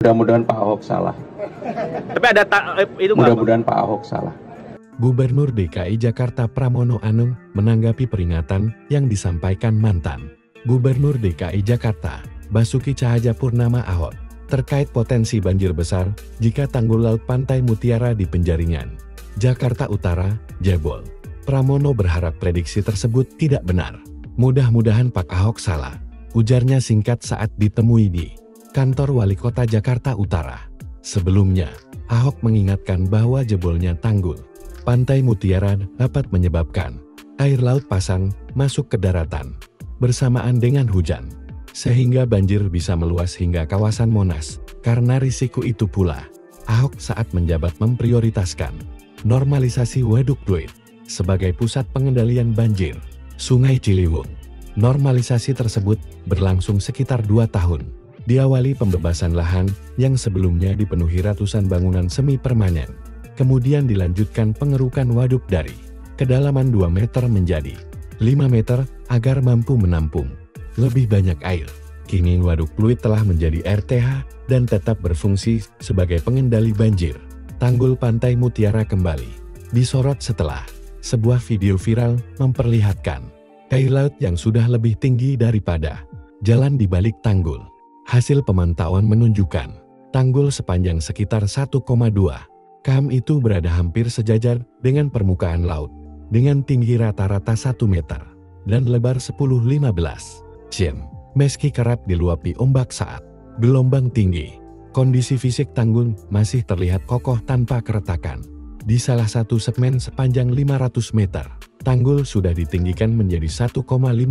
Mudah-mudahan Pak Ahok salah. Tapi ada itu nggak? Mudah-mudahan Pak Ahok salah. Gubernur DKI Jakarta Pramono Anung menanggapi peringatan yang disampaikan mantan Gubernur DKI Jakarta, Basuki Cahayapurnama Ahok, terkait potensi banjir besar jika tanggul laut Pantai Mutiara di Penjaringan, Jakarta Utara, jebol. Pramono berharap prediksi tersebut tidak benar. Mudah-mudahan Pak Ahok salah, ujarnya singkat saat ditemui di kantor Wali Kota Jakarta Utara. Sebelumnya, Ahok mengingatkan bahwa jebolnya tanggul Pantai Mutiara dapat menyebabkan air laut pasang masuk ke daratan bersamaan dengan hujan, sehingga banjir bisa meluas hingga kawasan Monas. Karena risiko itu pula, Ahok saat menjabat memprioritaskan normalisasi Waduk Pluit sebagai pusat pengendalian banjir Sungai Ciliwung. Normalisasi tersebut berlangsung sekitar 2 tahun. Diawali pembebasan lahan yang sebelumnya dipenuhi ratusan bangunan semi permanen. Kemudian dilanjutkan pengerukan waduk dari kedalaman 2 meter menjadi 5 meter agar mampu menampung lebih banyak air. Kini Waduk Pluit telah menjadi RTH dan tetap berfungsi sebagai pengendali banjir. Tanggul Pantai Mutiara kembali disorot setelah sebuah video viral memperlihatkan air laut yang sudah lebih tinggi daripada jalan di balik tanggul. Hasil pemantauan menunjukkan tanggul sepanjang sekitar 1,2 km itu berada hampir sejajar dengan permukaan laut, dengan tinggi rata-rata 1 meter dan lebar 10-15 cm. Meski kerap diluapi ombak saat gelombang tinggi, kondisi fisik tanggul masih terlihat kokoh tanpa keretakan. Di salah satu segmen sepanjang 500 meter, tanggul sudah ditinggikan menjadi 1,5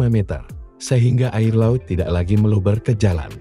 meter, sehingga air laut tidak lagi meluber ke jalan.